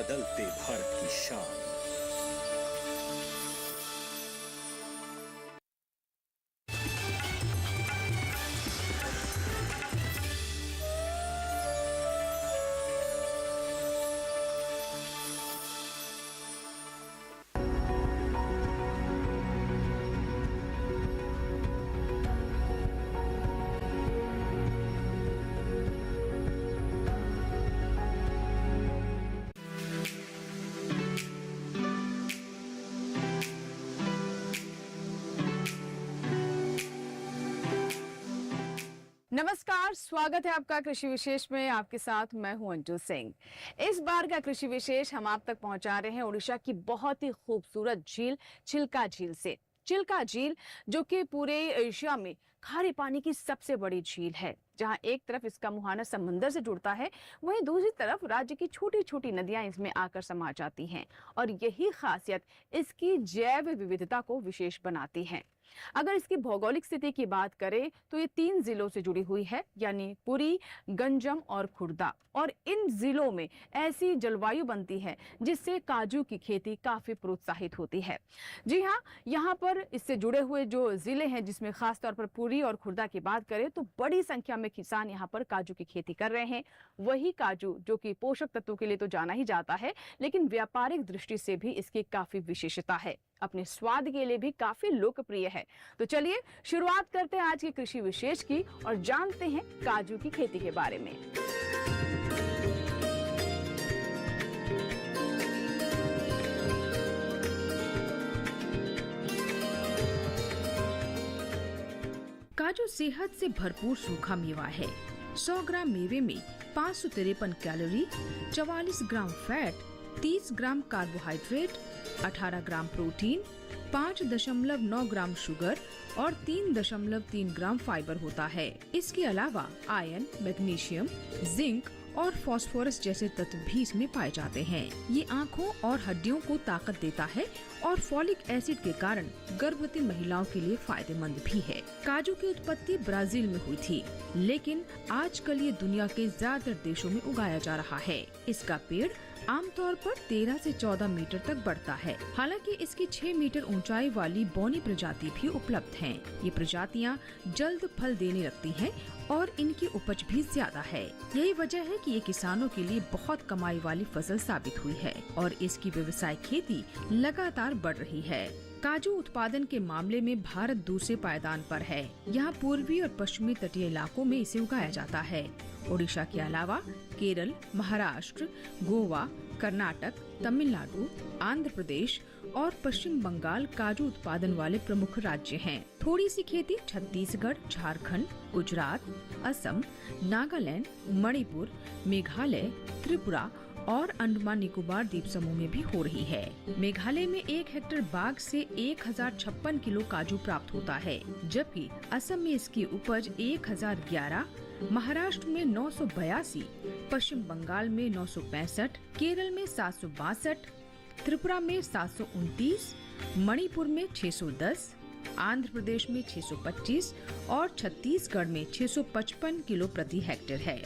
बदलते भारत की शान। नमस्कार, स्वागत है आपका कृषि विशेष में। आपके साथ मैं हूं अंजू सिंह। इस बार का कृषि विशेष हम आप तक पहुंचा रहे हैं उड़ीसा की बहुत ही खूबसूरत झील चिल्का झील से। चिल्का झील जो कि पूरे एशिया में खारे पानी की सबसे बड़ी झील है, जहां एक तरफ इसका मुहाना समंदर से जुड़ता है, वहीं दूसरी तरफ राज्य की छोटी छोटी नदियां इसमें आकर समा जाती हैं और यही खासियत इसकी जैव विविधता को विशेष बनाती है। अगर इसकी भौगोलिक स्थिति की बात करें तो ये 3 जिलों से जुड़ी हुई है, यानी पुरी, गंजम और खुर्दा। और इन जिलों में ऐसी जलवायु बनती है जिससे काजू की खेती काफी प्रोत्साहित होती है। जी हाँ, यहाँ पर इससे जुड़े हुए जो जिले हैं, जिसमें खास तौर पर पुरी और खुर्दा की बात करें तो बड़ी संख्या में किसान यहाँ पर काजू की खेती कर रहे हैं। वही काजू जो कि पोषक तत्वों के लिए तो जाना ही जाता है, लेकिन व्यापारिक दृष्टि से भी इसकी काफी विशेषता है, अपने स्वाद के लिए भी काफी लोकप्रिय है। तो चलिए शुरुआत करते हैं आज के कृषि विशेष की और जानते हैं काजू की खेती के बारे में। काजू सेहत से भरपूर सूखा मेवा है। 100 ग्राम मेवे में 553 कैलोरी, 44 ग्राम फैट, 30 ग्राम carbohydrate, 18 gram protein, 5.9 gram sugar और 3.3 ग्राम फाइबर होता है। इसके अलावा आयरन, मैग्नीशियम, जिंक और फास्फोरस जैसे तत्व भी इसमें पाए जाते हैं। ये आँखों और हड्डियों को ताकत देता है और फॉलिक एसिड के कारण गर्भवती महिलाओं के लिए फायदेमंद भी है। काजू की उत्पत्ति ब्राजील में हुई थी, लेकिन आजकल ये दुनिया के ज्यादातर देशों में उगाया जा रहा है। इसका पेड़ आमतौर पर 13 से 14 मीटर तक बढ़ता है। हालांकि इसकी 6 मीटर ऊंचाई वाली बौनी प्रजाति भी उपलब्ध हैं। ये प्रजातियां जल्द फल देने लगती हैं और इनकी उपज भी ज्यादा है। यही वजह है कि ये किसानों के लिए बहुत कमाई वाली फसल साबित हुई है और इसकी व्यवसाय खेती लगातार बढ़ रही है। काजू उत्पादन के मामले में भारत दूसरे पायदान पर है। यहाँ पूर्वी और पश्चिमी तटीय इलाकों में इसे उगाया जाता है। ओडिशा के अलावा केरल, महाराष्ट्र, गोवा, कर्नाटक, तमिलनाडु, आंध्र प्रदेश और पश्चिम बंगाल काजू उत्पादन वाले प्रमुख राज्य हैं। थोड़ी सी खेती छत्तीसगढ़, झारखंड, गुजरात, असम, नागालैंड, मणिपुर, मेघालय, त्रिपुरा और अंडमान निकोबार द्वीप समूह में भी हो रही है। मेघालय में 1 हेक्टेयर बाग से 1056 किलो काजू प्राप्त होता है, जबकि असम में इसकी उपज 1011, महाराष्ट्र में 982, पश्चिम बंगाल में 965, केरल में 762, त्रिपुरा में 729, मणिपुर में 610, आंध्र प्रदेश में 625 और छत्तीसगढ़ में 655 किलो प्रति हेक्टेयर है।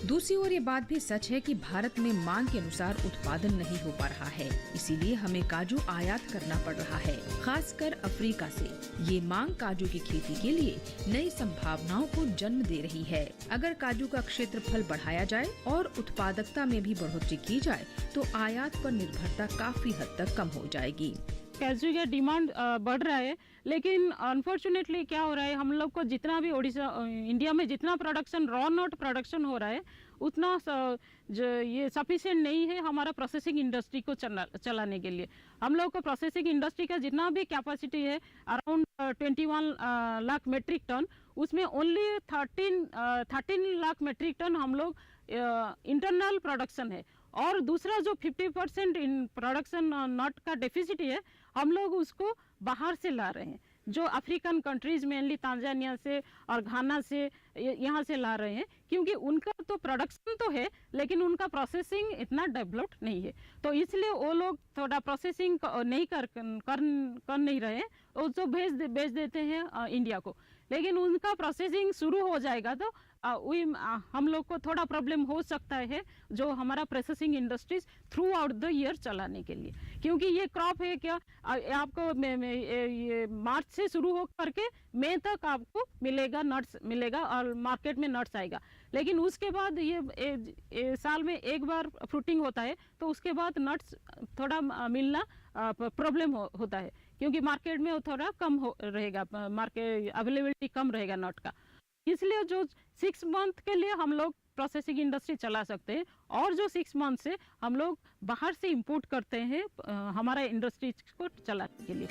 दूसरी ओर ये बात भी सच है कि भारत में मांग के अनुसार उत्पादन नहीं हो पा रहा है, इसीलिए हमें काजू आयात करना पड़ रहा है, खासकर अफ्रीका से। ये मांग काजू की खेती के लिए नई संभावनाओं को जन्म दे रही है। अगर काजू का क्षेत्रफल बढ़ाया जाए और उत्पादकता में भी बढ़ोतरी की जाए तो आयात पर निर्भरता काफी हद तक कम हो जाएगी। काजू का डिमांड बढ़ रहा है, लेकिन अनफॉर्चुनेटली क्या हो रहा है, हम लोग को जितना भी इंडिया में जितना प्रोडक्शन रॉ नोट प्रोडक्शन हो रहा है उतना ये सफिशिएंट नहीं है हमारा प्रोसेसिंग इंडस्ट्री को चलाने के लिए। हम लोग को प्रोसेसिंग इंडस्ट्री का जितना भी कैपेसिटी है अराउंड 21 लाख मेट्रिक टन, उसमें ओनली 13 लाख मेट्रिक टन हम लोग इंटरनल प्रोडक्शन है और दूसरा जो 50% इन प्रोडक्शन नट का डेफिसिट है हम लोग उसको बाहर से ला रहे हैं, जो अफ्रीकन कंट्रीज मेनली तांजानिया से और घाना से यहाँ से ला रहे हैं, क्योंकि उनका तो प्रोडक्शन तो है लेकिन उनका प्रोसेसिंग इतना डेवलप्ड नहीं है, तो इसलिए वो लोग थोड़ा प्रोसेसिंग नहीं कर नहीं रहे हैं, वो जो बेच देते हैं इंडिया को। लेकिन उनका प्रोसेसिंग शुरू हो जाएगा तो हम लोग को थोड़ा प्रॉब्लम हो सकता है जो हमारा processing industries through out the year चलाने के लिए, क्योंकि ये क्रॉप है क्या आपको ये मार्च से शुरू हो करके मई तक आपको मिलेगा, नट्स मिलेगा और मार्केट में नट्स आएगा। लेकिन उसके बाद ये साल में एक बार फ्रूटिंग होता है तो उसके बाद नट्स थोड़ा मिलना प्रॉब्लम होता है, क्योंकि मार्केट में वो थोड़ा कम रहेगा, मार्केट अवेलेबिलिटी कम रहेगा नट का। इसलिए जो 6 मंथ के लिए हम लोग प्रोसेसिंग इंडस्ट्री चला सकते हैं और जो 6 मंथ से हम लोग बाहर से इंपोर्ट करते हैं हमारा इंडस्ट्री को चलाने के लिए।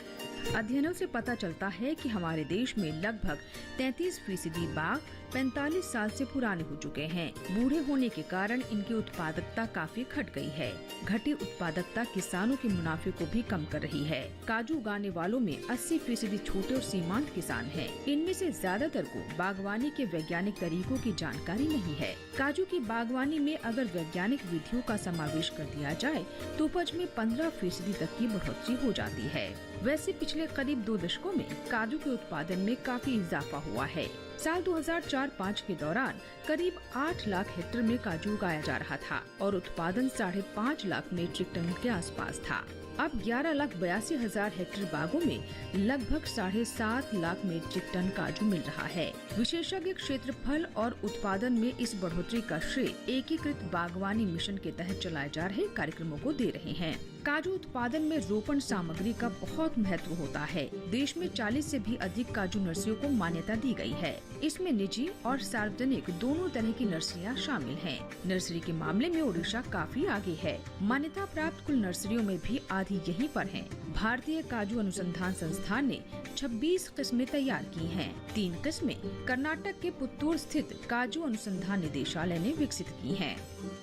अध्ययनों से पता चलता है कि हमारे देश में लगभग 33% बाग 45 साल से पुराने हो चुके हैं। बूढ़े होने के कारण इनकी उत्पादकता काफी घट गई है। घटी उत्पादकता किसानों के मुनाफे को भी कम कर रही है। काजू उगाने वालों में 80% छोटे और सीमांत किसान हैं। इनमें से ज्यादातर को बागवानी के वैज्ञानिक तरीकों की जानकारी नहीं है। काजू की बागवानी में अगर वैज्ञानिक विधियों का समावेश कर दिया जाए तो उपज में 15% तक की बढ़ोतरी हो जाती है। वैसे पिछले करीब 2 दशकों में काजू के उत्पादन में काफी इजाफा हुआ है। साल 2004-05 के दौरान करीब 8 लाख हेक्टेयर में काजू उगाया जा रहा था और उत्पादन 5.5 लाख मीट्रिक टन के आसपास था। अब 11,82,000 हेक्टेयर बागों में लगभग 7.5 लाख मीट्रिक टन काजू मिल रहा है। विशेषज्ञ क्षेत्रफल और उत्पादन में इस बढ़ोतरी का श्रेय एकीकृत बागवानी मिशन के तहत चलाए जा रहे कार्यक्रमों को दे रहे हैं। काजू उत्पादन में रोपण सामग्री का बहुत महत्व होता है। देश में 40 से भी अधिक काजू नर्सरियों को मान्यता दी गई है। इसमें निजी और सार्वजनिक दोनों तरह की नर्सरियां शामिल हैं। नर्सरी के मामले में ओडिशा काफी आगे है। मान्यता प्राप्त कुल नर्सरियों में भी आधी यहीं पर हैं। भारतीय काजू अनुसंधान संस्थान ने 26 किस्में तैयार की हैं। 3 किस्में कर्नाटक के पुत्तूर स्थित काजू अनुसंधान निदेशालय ने विकसित की हैं।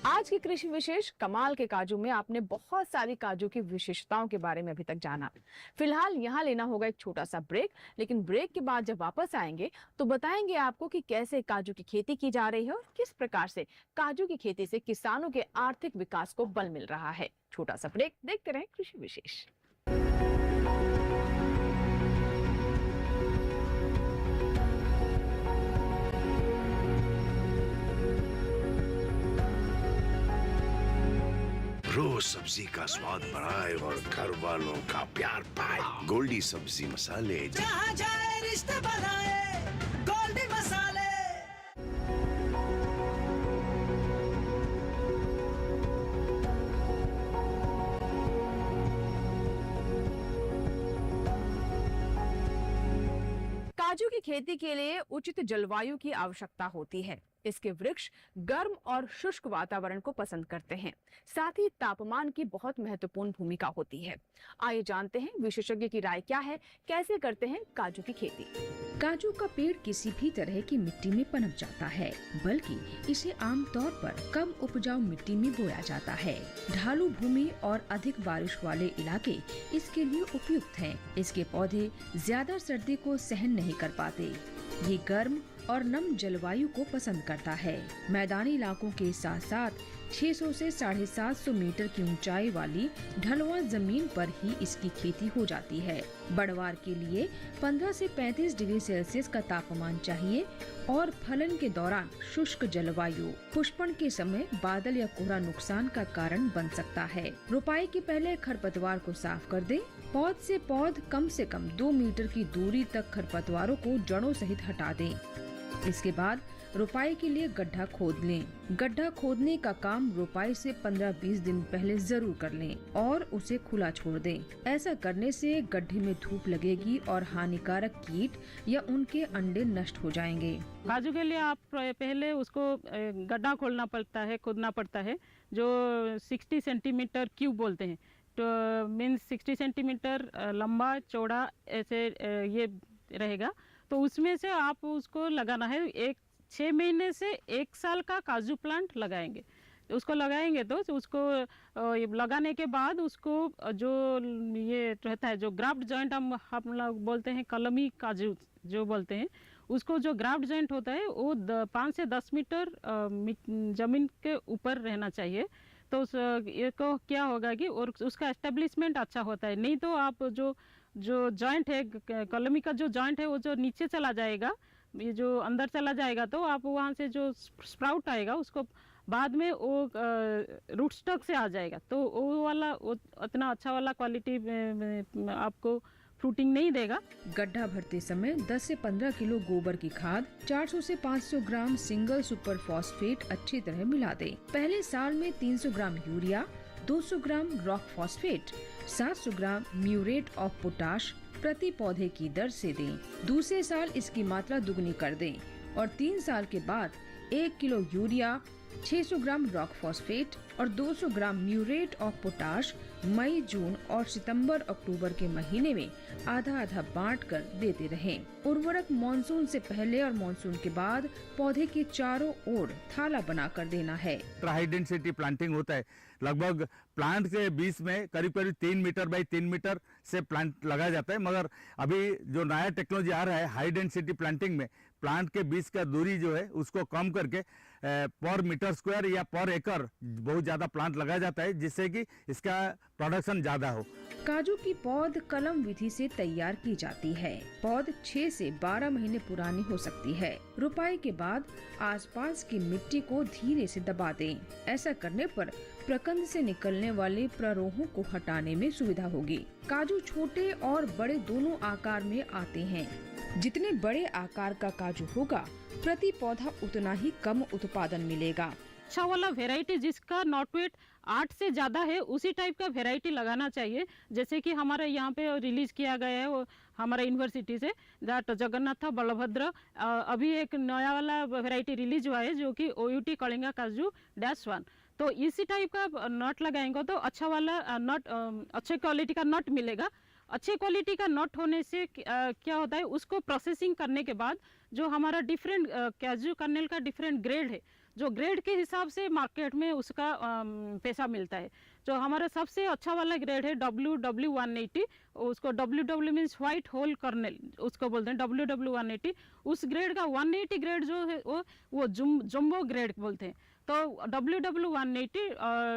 आज की कृषि विशेष कमाल के काजू में आपने बहुत सारी काजू की विशेषताओं के बारे में अभी तक जाना। फिलहाल यहाँ लेना होगा एक छोटा सा ब्रेक, लेकिन ब्रेक के बाद जब वापस आएंगे तो बताएंगे आपको कि कैसे काजू की खेती की जा रही है और किस प्रकार से काजू की खेती से किसानों के आर्थिक विकास को बल मिल रहा है। छोटा सा ब्रेक, देखते रहें कृषि विशेष। रोज सब्जी का स्वाद बढ़ाए और घर वालों का प्यार पाए। गोल्डी सब्जी मसाले, जहाँ जाए रिश्ते बनाए गोल्डी मसाले। काजू की खेती के लिए उचित जलवायु की आवश्यकता होती है। इसके वृक्ष गर्म और शुष्क वातावरण को पसंद करते हैं। साथ ही तापमान की बहुत महत्वपूर्ण भूमिका होती है। आइए जानते हैं विशेषज्ञ की राय क्या है, कैसे करते हैं काजू की खेती। काजू का पेड़ किसी भी तरह की मिट्टी में पनप जाता है, बल्कि इसे आमतौर पर कम उपजाऊ मिट्टी में बोया जाता है। ढालू भूमि और अधिक बारिश वाले इलाके इसके लिए उपयुक्त हैं। इसके पौधे ज्यादा सर्दी को सहन नहीं कर पाते। ये गर्म और नम जलवायु को पसंद करता है। मैदानी इलाकों के साथ साथ 600 से 750 मीटर की ऊंचाई वाली ढलवां जमीन पर ही इसकी खेती हो जाती है। बढ़वार के लिए 15 से 35 डिग्री सेल्सियस का तापमान चाहिए और फलन के दौरान शुष्क जलवायु। पुष्पन के समय बादल या कोहरा नुकसान का कारण बन सकता है। रोपाई के पहले खरपतवार को साफ कर दें। पौध से पौध कम से कम 2 मीटर की दूरी तक खरपतवारों को जड़ों सहित हटा दें। इसके बाद रोपाई के लिए गड्ढा खोद लें। गड्ढा खोदने का काम रोपाई से 15-20 दिन पहले जरूर कर लें और उसे खुला छोड़ दें। ऐसा करने से गड्ढे में धूप लगेगी और हानिकारक कीट या उनके अंडे नष्ट हो जाएंगे। काजू के लिए आप पहले उसको गड्ढा खोदना पड़ता है जो 60 सेंटीमीटर क्यूब बोलते हैं, तो मीन्स 60 सेंटीमीटर लंबा चौड़ा ऐसे ये रहेगा। तो उसमें से आप उसको लगाना है। 6 महीने से 1 साल का काजू प्लांट लगाएंगे। उसको लगाएंगे तो उसको लगाने के बाद उसको जो ये रहता है, जो ग्राफ्ट जॉइंट हम लोग बोलते हैं, कलमी काजू जो बोलते हैं, उसको जो ग्राफ्ट जॉइंट होता है वो 5 से 10 मीटर जमीन के ऊपर रहना चाहिए। तो ये को क्या होगा कि और उसका एस्टेब्लिशमेंट अच्छा होता है। नहीं तो आप जो जो जॉइंट है कलमी का जो जॉइंट है वो जो नीचे चला जाएगा, ये जो अंदर चला जाएगा, तो आप वहाँ से जो स्प्राउट आएगा उसको बाद में वो रूट स्टॉक से आ जाएगा, तो वो वाला वो उतना अच्छा वाला क्वालिटी आपको फ्रूटिंग नहीं देगा। गड्ढा भरते समय 10 से 15 किलो गोबर की खाद, 400 से 500 ग्राम सिंगल सुपर फॉस्फेट अच्छी तरह मिला दें। पहले साल में 300 gram urea, 200 gram rock phosphate, 700 gram muriate of potash प्रति पौधे की दर से दें। दूसरे साल इसकी मात्रा दुगनी कर दें और 3 साल के बाद 1 किलो यूरिया, 600 ग्राम रॉक फॉस्फेट और 200 ग्राम म्यूरेट ऑफ पोटाश मई, जून और सितंबर, अक्टूबर के महीने में आधा आधा बांट कर देते रहें। उर्वरक मानसून से पहले और मानसून के बाद पौधे के चारों ओर थाला बनाकर देना है। हाई डेंसिटी प्लांटिंग होता है, लगभग प्लांट के बीच में करीब करीब 3 मीटर बाई 3 मीटर से प्लांट लगाया जाता है। मगर अभी जो नया टेक्नोलॉजी आ रहा है हाई डेंसिटी प्लांटिंग में, प्लांट के बीच का दूरी जो है उसको कम करके पर मीटर स्क्वायर या पर एकड़ बहुत ज्यादा प्लांट लगाया जाता है, जिससे कि इसका प्रोडक्शन ज्यादा हो। काजू की पौध कलम विधि से तैयार की जाती है। पौध 6 से 12 महीने पुरानी हो सकती है। रुपाई के बाद आसपास की मिट्टी को धीरे से दबा दें। ऐसा करने पर प्रकंद से निकलने वाले प्ररोहों को हटाने में सुविधा होगी। काजू छोटे और बड़े दोनों आकार में आते हैं। जितने बड़े आकार का काजू होगा, प्रति पौधा उतना ही कम उत्पादन मिलेगा। अच्छा वाला वेराइटी जिसका नॉट वेट 8 से ज़्यादा है, उसी टाइप का वेराइटी लगाना चाहिए। जैसे कि हमारे यहाँ पे रिलीज किया गया है वो हमारा यूनिवर्सिटी से, दैट जगन्नाथ बलभद्र, अभी एक नया वाला वेराइटी रिलीज हुआ है जो कि OUT कलिंगा काजू -1। तो इसी टाइप का नट लगाएंगे तो अच्छा वाला नट, अच्छे क्वालिटी का नट मिलेगा। अच्छे क्वालिटी का नट होने से क्या होता है, उसको प्रोसेसिंग करने के बाद जो हमारा डिफरेंट काजू कर्नेल का डिफरेंट ग्रेड है, जो ग्रेड के हिसाब से मार्केट में उसका पैसा मिलता है। जो हमारा सबसे अच्छा वाला ग्रेड है WW180, उसको WW means white whole kernel उसको बोलते हैं, WW180। उस ग्रेड का 180 ग्रेड जो है वो जम्बो ग्रेड बोलते हैं। तो WW180,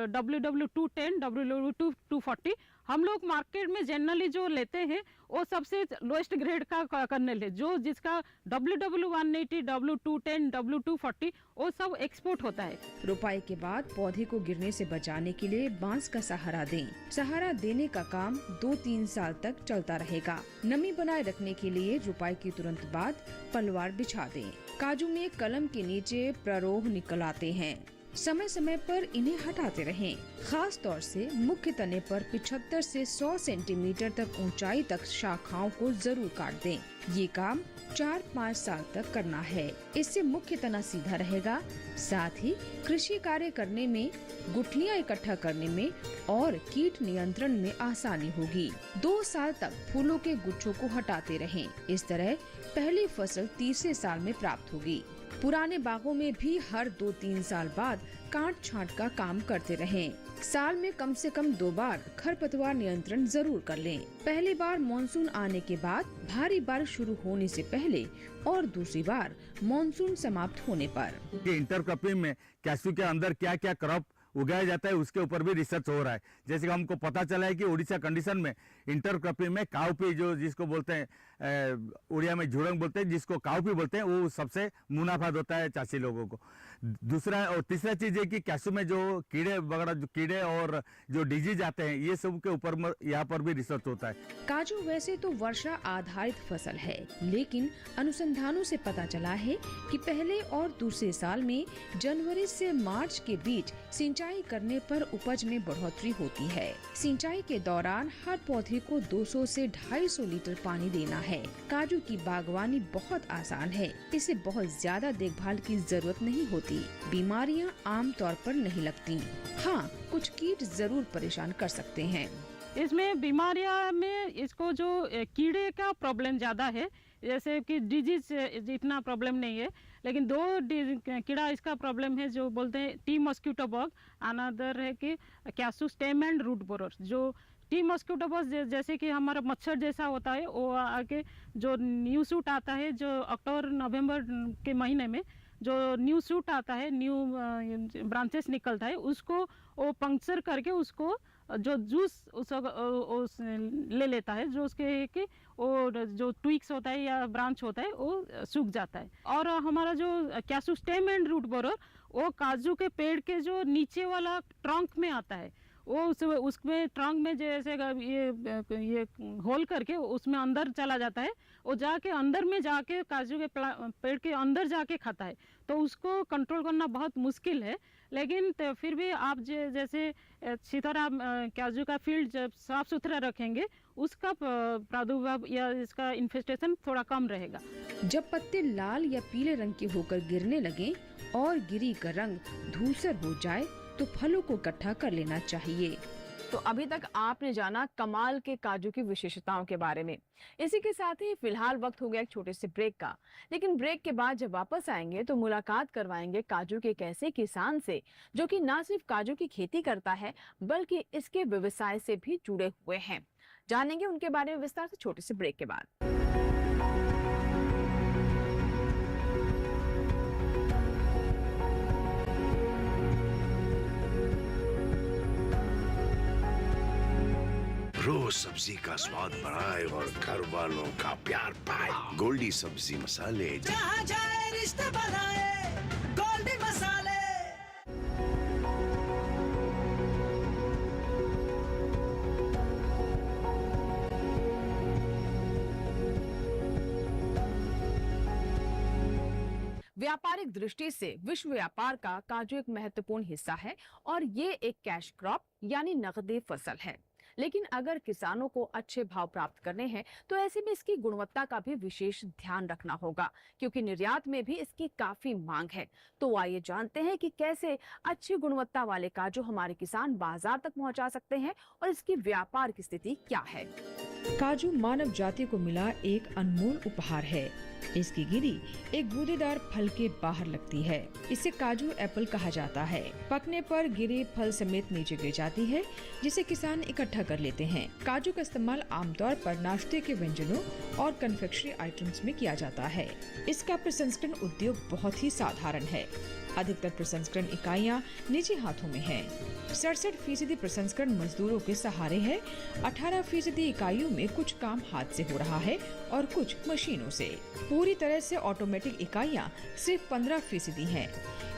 WW210, WW240 हम लोग मार्केट में जनरली जो लेते हैं वो सबसे लोएस्ट ग्रेड का कर्नेल है, जो जिसका WW180, W210, W240 वो सब एक्सपोर्ट होता है। रुपाई के बाद पौधे को गिरने से बचाने के लिए बांस का सहारा दें। सहारा देने का काम 2-3 साल तक चलता रहेगा। नमी बनाए रखने के लिए रुपाई के तुरंत बाद पलवार बिछा दें। काजू में कलम के नीचे प्ररोह निकल आते हैं। समय समय पर इन्हें हटाते रहें। खास तौर से मुख्य तने पर 75 से 100 सेंटीमीटर तक ऊंचाई तक शाखाओं को जरूर काट दें। ये काम 4-5 साल तक करना है। इससे मुख्य तना सीधा रहेगा, साथ ही कृषि कार्य करने में, गुठलियाँ इकट्ठा करने में और कीट नियंत्रण में आसानी होगी। 2 साल तक फूलों के गुच्छों को हटाते रहें। इस तरह पहली फसल तीसरे साल में प्राप्त होगी। पुराने बागों में भी हर 2-3 साल बाद काट छांट का काम करते रहें। साल में कम से कम 2 बार खरपतवार नियंत्रण जरूर कर लें। पहली बार मानसून आने के बाद भारी बारिश शुरू होने से पहले और दूसरी बार मानसून समाप्त होने पर। इंटरक्रॉपिंग में कैशू के अंदर क्या क्या क्रॉप उगाया जाता है उसके ऊपर भी रिसर्च हो रहा है। जैसे कि हमको पता चला है कि उड़ीसा कंडीशन में इंटरक्रॉपिंग में काउपी, जो जिसको बोलते हैं उड़िया में झुड़ंग बोलते हैं, जिसको काउपी बोलते हैं, वो सबसे मुनाफा होता है चाची लोगों को। दूसरा और तीसरा चीज है कि कैशू में जो कीड़े वगैरह, जो कीड़े और जो डिजीज आते हैं, ये सब के ऊपर यहाँ पर भी रिसर्च होता है। काजू वैसे तो वर्षा आधारित फसल है, लेकिन अनुसंधानों से पता चला है कि पहले और दूसरे साल में जनवरी से मार्च के बीच सिंचाई करने पर उपज में बढ़ोतरी होती है। सिंचाई के दौरान हर पौधे को 200 से 250 लीटर पानी देना है। काजू की बागवानी बहुत आसान है, इसे बहुत ज्यादा देखभाल की जरूरत नहीं होती। बीमारियां आम तौर पर नहीं लगती। हाँ, कुछ कीट जरूर परेशान कर सकते हैं। इसमें बीमारियां में इसको जो कीड़े का प्रॉब्लम ज़्यादा है, जैसे कि डिजीज इतना प्रॉब्लम नहीं है, लेकिन 2 कीड़ा इसका प्रॉब्लम है जो बोलते हैं टी मॉस्किटो बग, अनदर है कि cashew stem and root borer. जो टी मॉस्किटो बग जैसे कि हमारा मच्छर जैसा होता है, वो आके जो न्यू सूट आता है, जो अक्टूबर-नवंबर के महीने में जो न्यू सूट आता है, न्यू ब्रांचेस निकलता है, उसको वो पंक्चर करके उसको जो जूस उस ले लेता है, जो उसके कि वो जो ट्विक्स होता है या ब्रांच होता है वो सूख जाता है। और हमारा जो cashew stem and root borer वो काजू के पेड़ के जो नीचे वाला ट्रंक में आता है, वो उसमें ट्रंक में जैसे ये होल करके उसमें अंदर चला जाता है, वो जाके अंदर में जाके काजू के पेड़ के अंदर जाके खाता है। तो उसको कंट्रोल करना बहुत मुश्किल है, लेकिन फिर भी आप जैसे सीताराम काजू का फील्ड जब साफ सुथरा रखेंगे उसका प्रादुर्भाव या इसका इन्फेस्टेशन थोड़ा कम रहेगा। जब पत्ते लाल या पीले रंग के होकर गिरने लगे और गिरी का रंग धूसर हो जाए तो फलों को इकट्ठा कर लेना चाहिए। तो अभी तक आपने जाना कमाल के काजू की विशेषताओं के बारे में। इसी के साथ ही फिलहाल वक्त हो गया एक छोटे से ब्रेक का, लेकिन ब्रेक के बाद जब वापस आएंगे तो मुलाकात करवाएंगे काजू के एक ऐसे किसान से जो कि न सिर्फ काजू की खेती करता है बल्कि इसके व्यवसाय से भी जुड़े हुए हैं। जानेंगे उनके बारे में विस्तार से छोटे से ब्रेक के बाद। रोज सब्जी का स्वाद बढ़ाए और घर वालों का प्यार पाए। गोल्डी सब्जी मसाले, जहाँ जाए रिश्ते बनाए गोल्डी मसाले। व्यापारिक दृष्टि से विश्व व्यापार का काजू एक महत्वपूर्ण हिस्सा है और ये एक कैश क्रॉप यानी नकदी फसल है। लेकिन अगर किसानों को अच्छे भाव प्राप्त करने हैं तो ऐसे में इसकी गुणवत्ता का भी विशेष ध्यान रखना होगा, क्योंकि निर्यात में भी इसकी काफी मांग है। तो आइए जानते हैं कि कैसे अच्छी गुणवत्ता वाले काजू हमारे किसान बाजार तक पहुंचा सकते हैं और इसकी व्यापार की स्थिति क्या है। काजू मानव जाति को मिला एक अनमोल उपहार है। इसकी गिरी एक गूदेदार फल के बाहर लगती है। इसे काजू एप्पल कहा जाता है। पकने पर गिरी फल समेत नीचे गिर जाती है, जिसे किसान इकट्ठा कर लेते हैं। काजू का इस्तेमाल आमतौर पर नाश्ते के व्यंजनों और कन्फेक्शनरी आइटम्स में किया जाता है। इसका प्रसंस्करण उद्योग बहुत ही साधारण है। अधिकतर प्रसंस्करण इकाइयां निजी हाथों में हैं। 67% प्रसंस्करण मजदूरों के सहारे है। 18% इकाइयों में कुछ काम हाथ से हो रहा है और कुछ मशीनों से। पूरी तरह से ऑटोमेटिक इकाइयां सिर्फ 15% हैं।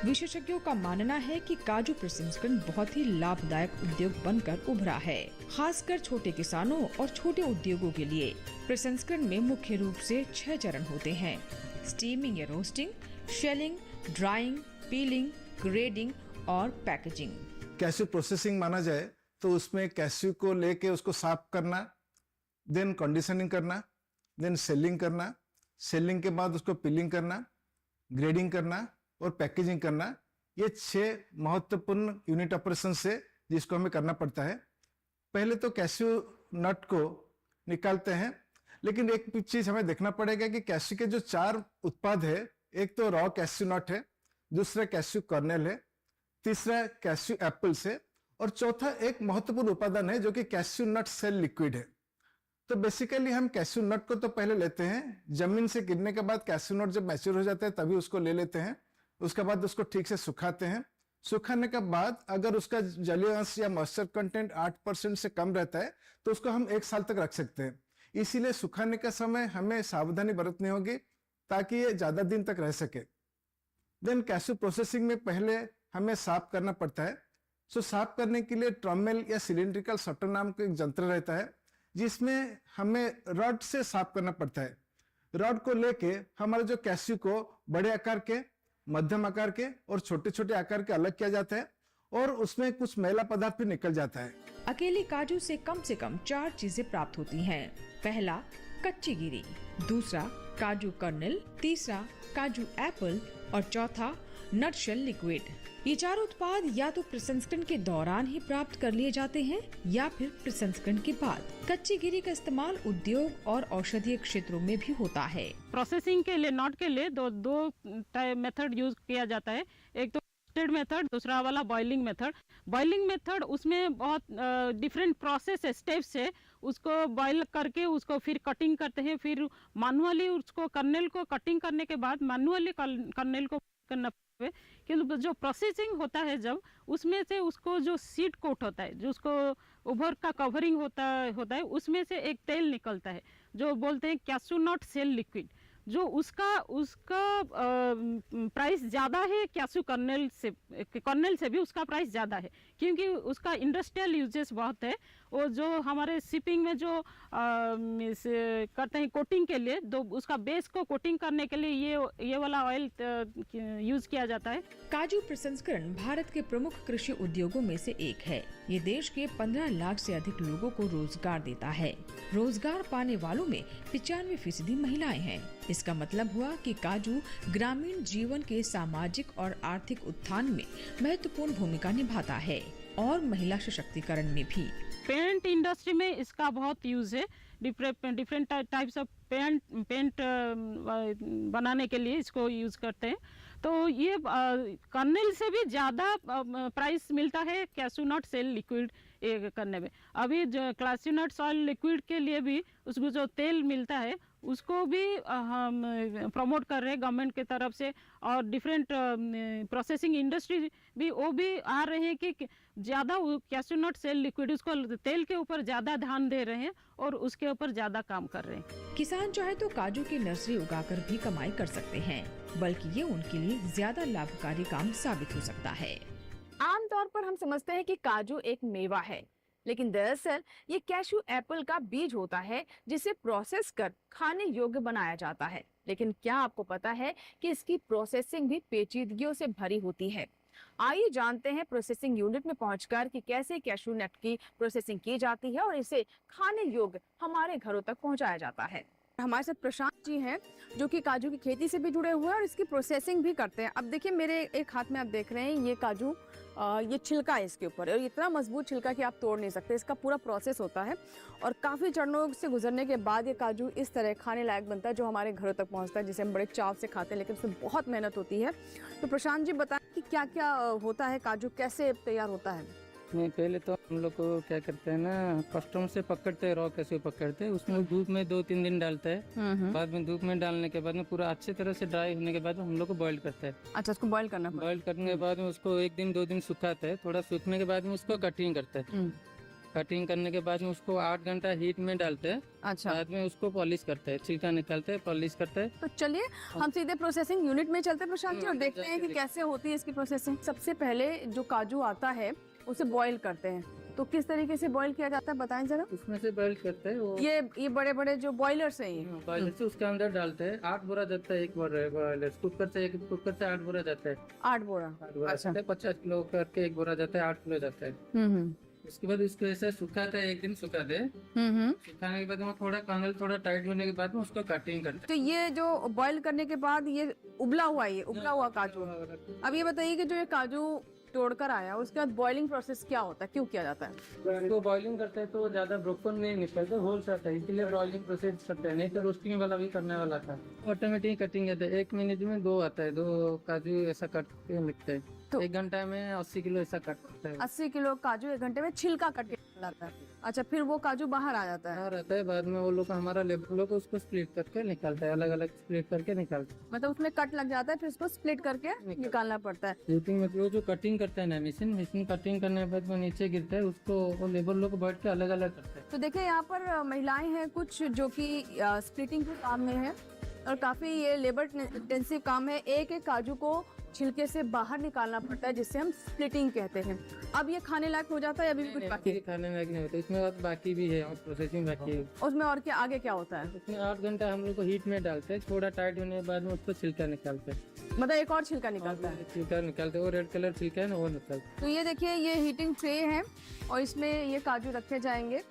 विशेषज्ञों का मानना है कि काजू प्रसंस्करण बहुत ही लाभदायक उद्योग बनकर उभरा है, खासकर छोटे किसानों और छोटे उद्योगों के लिए। प्रसंस्करण में मुख्य रूप से 6 चरण होते हैं: स्टीमिंग या roasting, shelling, drawing, piling, grading और पैकेजिंग। कैश्यू प्रोसेसिंग माना जाए तो उसमें कैश्यू को लेके उसको साफ करना, देन कंडीशनिंग करना, देन सेलिंग करना, सेलिंग के बाद उसको पीलिंग करना, ग्रेडिंग करना और पैकेजिंग करना। ये 6 महत्वपूर्ण यूनिट ऑपरेशन से जिसको हमें करना पड़ता है। पहले तो कैश्यू नट को निकालते हैं, लेकिन एक चीज हमें देखना पड़ेगा कि कैश्यू के जो 4 उत्पाद है, एक तो रॉ कैश्यू नट है, दूसरा कैश्यू कर्नेल है, तीसरा कैश्यू एप्पल्स है और चौथा एक महत्वपूर्ण उपादान है जो कि कैश्यू नट सेल लिक्विड है। तो बेसिकली हम कैश्यू नट को तो पहले लेते हैं, जमीन से गिरने के बाद कैश्यू नट जब मैच्योर हो जाता है तभी उसको ले लेते हैं। उसके बाद उसको ठीक से सुखाते हैं। सुखाने के बाद अगर उसका जलीय अंश या मॉइस्चर कंटेंट 8% से कम रहता है तो उसको हम 1 साल तक रख सकते हैं। इसीलिए सुखाने का समय हमें सावधानी बरतनी होगी ताकि ये ज्यादा दिन तक रह सके। देन कैश्यू प्रोसेसिंग में पहले हमें साफ करना पड़ता है। सो साफ करने के लिए ट्रमेल या सिलिंड्रिकल शटर नाम का एक यंत्र रहता है जिसमें हमें रॉड से साफ करना पड़ता है। रॉड को लेके हमारे जो कैश्यू को बड़े आकार के, मध्यम आकार के और छोटे छोटे आकार के अलग किया जाता है और उसमें कुछ मैला पदार्थ भी निकल जाता है। अकेले काजू से कम 4 चीजें प्राप्त होती हैं। पहला, कच्ची गिरी, दूसरा काजू कर्नेल, तीसरा काजू एप्पल और चौथा नट शेल लिक्विड। ये 4 उत्पाद या तो प्रसंस्करण के दौरान ही प्राप्त कर लिए जाते हैं या फिर प्रसंस्करण के बाद। कच्ची गिरी का इस्तेमाल उद्योग और औषधीय क्षेत्रों में भी होता है। प्रोसेसिंग के लिए, नॉट के लिए दो मेथड यूज किया जाता है। एक तो रोस्टेड मेथड, दूसरा वाला बॉइलिंग मेथड। बॉइलिंग मेथड उसमें बहुत डिफरेंट प्रोसेस है, स्टेप्स है। उसको बॉईल करके उसको फिर कटिंग करते हैं, फिर मैनुअली उसको कर्नेल को कटिंग करने के बाद मैनुअली कर्नेल को करना कि जो प्रोसेसिंग होता है जब उसमें से उसको जो सीड कोट होता है, जो उसको ओवर का कवरिंग होता है उसमें से एक तेल निकलता है जो बोलते हैं कैशू नट सेल लिक्विड, जो उसका प्राइस ज़्यादा है कैशू कर्नेल से भी उसका प्राइस ज़्यादा है, क्योंकि उसका इंडस्ट्रियल यूजेस बहुत है। और जो हमारे शिपिंग में जो करते हैं कोटिंग के लिए, तो उसका बेस को कोटिंग करने के लिए ये वाला ऑयल यूज़ किया जाता है। काजू प्रसंस्करण भारत के प्रमुख कृषि उद्योगों में से एक है। ये देश के 15 लाख से अधिक लोगों को रोजगार देता है। रोजगार पाने वालों में 95% महिलाएं हैं। इसका मतलब हुआ कि काजू ग्रामीण जीवन के सामाजिक और आर्थिक उत्थान में महत्वपूर्ण भूमिका निभाता है और महिला सशक्तिकरण में भी। पेंट इंडस्ट्री में इसका बहुत यूज़ है। डिफरेंट टाइप्स ऑफ पेंट बनाने के लिए इसको यूज़ करते हैं। तो ये कर्नेल से भी ज़्यादा प्राइस मिलता है कैशू नट सेल लिक्विड करने में। अभी जो कैशू नट ऑयल लिक्विड के लिए भी उसको जो तेल मिलता है उसको भी हम प्रमोट कर रहे हैं गवर्नमेंट की तरफ से, और डिफरेंट प्रोसेसिंग इंडस्ट्री भी वो भी आ रहे हैं कि ज़्यादा कैशू नट सेल लिक्विड उसको तेल के ऊपर ज़्यादा ध्यान दे रहे हैं और उसके ऊपर ज़्यादा काम कर रहे हैं। किसान चाहे तो काजू की नर्सरी उगाकर भी कमाई कर सकते हैं, बल्कि ये उनके लिए ज्यादा लाभकारी काम साबित हो सकता है। आमतौर पर हम समझते हैं कि काजू एक मेवा है, लेकिन दरअसल ये कैशू एप्पल का बीज होता है जिसे प्रोसेस कर खाने योग्य बनाया जाता है। लेकिन क्या आपको पता है कि इसकी प्रोसेसिंग भी पेचीदगियों से भरी होती है? आइए जानते हैं प्रोसेसिंग यूनिट में पहुंचकर कि कैसे कैशू नट की प्रोसेसिंग की जाती है और इसे खाने योग्य हमारे घरों तक पहुंचाया जाता है। हमारे साथ प्रशांत जी हैं जो कि काजू की खेती से भी जुड़े हुए हैं और इसकी प्रोसेसिंग भी करते हैं। अब देखिए मेरे एक हाथ में आप देख रहे हैं ये काजू, ये छिलका है इसके ऊपर, और इतना मजबूत छिलका कि आप तोड़ नहीं सकते। इसका पूरा प्रोसेस होता है और काफ़ी चरणों से गुजरने के बाद ये काजू इस तरह खाने लायक बनता है जो हमारे घरों तक पहुंचता है, जिसे हम बड़े चाव से खाते हैं, लेकिन उसमें बहुत मेहनत होती है। तो प्रशांत जी बताएं कि क्या क्या होता है, काजू कैसे तैयार होता है? नहीं, पहले तो हम लोग को क्या करते हैं ना, कस्टम से पकड़ते हैं, रॉ कैसे पकड़ते हैं, उसमें धूप में 2-3 दिन डालते हैं। बाद में धूप में डालने के बाद में पूरा अच्छी तरह से ड्राई होने के बाद हम लोग को बॉईल करते हैं। अच्छा, उसको बॉईल करना पड़ता है। बॉईल करने के बाद में उसको 1 दिन 2 दिन सुखाते हैं। थोड़ा सूखने के बाद में उसको कटिंग करते हैं। कटिंग करने के बाद में उसको 8 घंटा हीट में डालते हैं। अच्छा, बाद में उसको पॉलिश करते हैं, छिलका निकालते हैं, पॉलिश करते हैं। तो चलिए हम सीधे प्रोसेसिंग यूनिट में चलते हैं प्रशांत जी और देखते हैं कि कैसे होती है इसकी प्रोसेसिंग। सबसे पहले जो काजू आता है उसे बॉईल करते हैं, तो किस तरीके से बॉईल किया जाता है बताएं जरा। उसमें से बॉईल करते हैं वो, ये बड़े बड़े जो बॉयलर्स हैं ये बॉयलर से उसके अंदर डालते हैं। 8 बोरा जाता है एक बॉयलर, कुकर से 8 बोरा जाता है। 8 बोरा। 8 बोरा अच्छा। 50 किलो करके 1 बोरा जाता है, 8 किलो जाता है। उसके बाद उसको ऐसे सुखाते हैं, 1 दिन सुखाते हैं। सुखाने के बाद में थोड़ा कर्नल थोड़ा टाइट होने के बाद में उसको कटिंग करते हैं। तो ये जो बॉईल करने के बाद ये उबला हुआ काजू। अब ये बताइए कि जो ये काजू तोड़कर आया उसके बाद बॉइलिंग प्रोसेस क्या होता है, क्यों किया जाता है? इसको बॉइलिंग करते हैं तो ज्यादा ब्रोकन नहीं निकलता, होल जाता है, इसलिए बॉइलिंग प्रोसेस करते हैं। नहीं तो रोस्टिंग वाला भी करने वाला था। ऑटोमेटिक कटिंग आता है, 1 मिनट में 2 आता है, 2 काजू ऐसा कट के लिखते हैं। तो 1 घंटा में 80 किलो ऐसा कट करता है। 80 किलो काजू 1 घंटे में छिलका कट के लाता है। अच्छा, फिर वो काजू बाहर आ जाता है। बाहर आता है, बाद में वो लोग हमारा लेबर लोग उसको स्प्लिट करके निकालता है, अलग अलग स्प्लिट करके निकालता है। मतलब उसमें कट लग जाता है, फिर उसको स्प्लिट करके निकालना पड़ता है। हीटिंग मतलब जो कटिंग करता है ना मशीन कटिंग करने के बाद वो नीचे गिरता है, उसको वो लेबर लोग बैठ के अलग अलग करते हैं। तो देखिए यहाँ पर महिलाएं हैं कुछ जो कि स्प्लिटिंग के काम में है और काफी ये लेबर इंटेंसिव काम है। एक एक काजू को छिलके से बाहर निकालना पड़ता है जिसे हम स्प्लिटिंग कहते हैं। अब ये खाने लायक हो जाता है, अभी भी कुछ बाकी है? खाने लायक नहीं होता, इसमें और बाकी भी है और प्रोसेसिंग बाकी है। उसमें और क्या आगे क्या होता है? उसमें 8 घंटा हम लोग को हीट में डालते हैं, थोड़ा टाइट होने के बाद में उसको छिलका निकालते हैं। मतलब एक और छिलका निकलता है? छिलका निकालते हैं, वो रेड कलर छिलका है ना वो निकलता है। तो ये देखिए ये हीटिंग ट्रे है और इसमें ये काजू रखे जाएंगे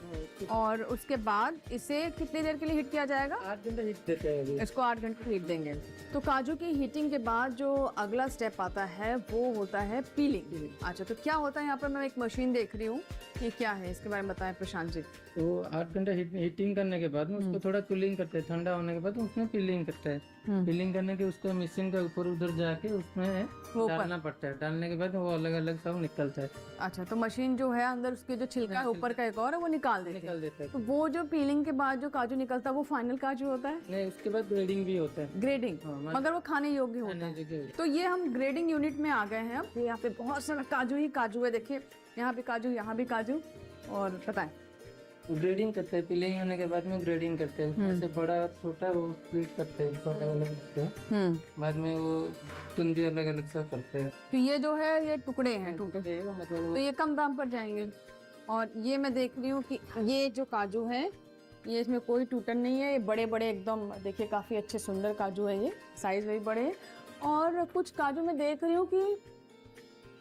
और उसके बाद इसे कितनी देर के लिए हीट किया जाएगा? 8 घंटे हीट देते हैं। इसको 8 घंटे हीट देंगे। तो काजू की हीटिंग के बाद जो अगला स्टेप आता है वो होता है पीलिंग। अच्छा, तो क्या होता है यहाँ पर? मैं एक मशीन देख रही हूँ, ये क्या है इसके बारे में बताएं प्रशांत जी। तो 8 घंटे हीटिंग करने के बाद में उसको थोड़ा कूलिंग करते हैं, ठंडा होने के बाद उसमें पीलिंग करते हैं। फिलिंग करने के उसको मशीन का ऊपर उधर जाके उसमें वो ऊपर। डालना पड़ता है। डालने के बाद वो अलग अलग सब निकलता है, अच्छा, तो मशीन जो है अंदर उसके जो छिलका है ऊपर का एक और है वो निकाल देते हैं। निकल देता है। तो वो जो पीलिंग के बाद जो काजू निकलता है वो फाइनल काजू होता है, नहीं, उसके बाद ग्रेडिंग भी होता है। ग्रेडिंग, हाँ, मगर वो खाने योग्य होता है। जगह तो ये हम ग्रेडिंग यूनिट में आ गए हैं अब। यहाँ पे बहुत सारा काजू ही काजू है, देखिए यहाँ भी काजू, यहाँ भी काजू। और बताएं। ग्रेडिंग करते हैं, पिलिंग होने के बाद में ग्रेडिंग करते हैं। जैसे बड़ा छोटा वो स्प्लिट करते हैं, अलग अलग करते हैं। बाद में वो तुंदी अलग अलग सब करते हैं। तो ये जो है ये टुकड़े हैं टूटे, तो मतलब ये कम दाम पर जाएंगे। और ये मैं देख रही हूँ कि ये जो काजू है ये इसमें कोई टूटन नहीं है, ये बड़े बड़े एकदम, देखिए काफ़ी अच्छे सुंदर काजू है, ये साइज़ भी बड़े हैं। और कुछ काजू मैं देख रही हूँ कि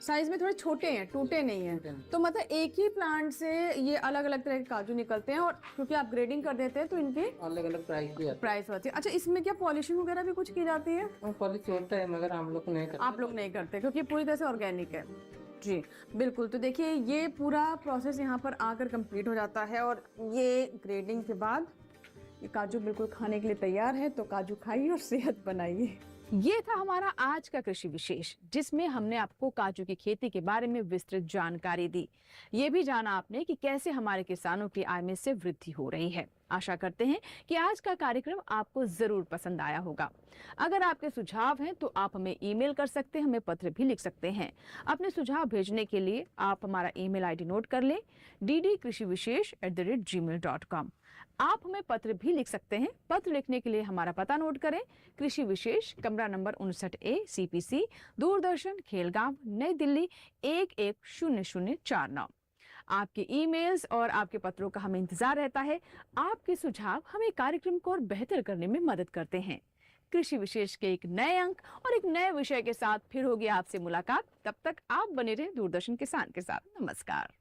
साइज में थोड़े छोटे हैं, टूटे नहीं हैं। तो मतलब एक ही प्लांट से ये अलग अलग तरह के काजू निकलते हैं, और क्योंकि आप ग्रेडिंग कर देते हैं तो इनके अलग अलग प्राइस भी आता प्राइस होती है। अच्छा, इसमें क्या पॉलिशिंग वगैरह भी कुछ की जाती है? है। पॉलिश होता है मगर हम लोग नहीं करते। आप लोग नहीं करते क्योंकि पूरी तरह से ऑर्गेनिक है। जी बिल्कुल। तो देखिए ये पूरा प्रोसेस यहाँ पर आकर कंप्लीट हो जाता है, और ये ग्रेडिंग के बाद ये काजू बिल्कुल खाने के लिए तैयार है। तो काजू खाइए और सेहत बनाइए। ये था हमारा आज का कृषि विशेष, जिसमें हमने आपको काजू की खेती के बारे में विस्तृत जानकारी दी। ये भी जाना आपने कि कैसे हमारे किसानों की आय में से वृद्धि हो रही है। आशा करते हैं कि आज का कार्यक्रम आपको जरूर पसंद आया होगा। अगर आपके सुझाव हैं तो आप हमें ईमेल कर सकते हैं, हमें पत्र भी लिख सकते हैं। अपने सुझाव भेजने के लिए आप हमारा ईमेल आईडी नोट कर लें, ddkrishivishesh@gmail.com। आप हमें पत्र भी लिख सकते हैं। पत्र लिखने के लिए हमारा पता नोट करें, कृषि विशेष, कमरा number 59A, CPC, Doordarshan, Khelgaon, नई दिल्ली 110049। आपके ईमेल्स और आपके पत्रों का हमें इंतजार रहता है। आपके सुझाव हमें कार्यक्रम को और बेहतर करने में मदद करते हैं। कृषि विशेष के एक नए अंक और एक नए विषय के साथ फिर होगी आपसे मुलाकात। तब तक आप बने रहे दूरदर्शन किसान के साथ। नमस्कार।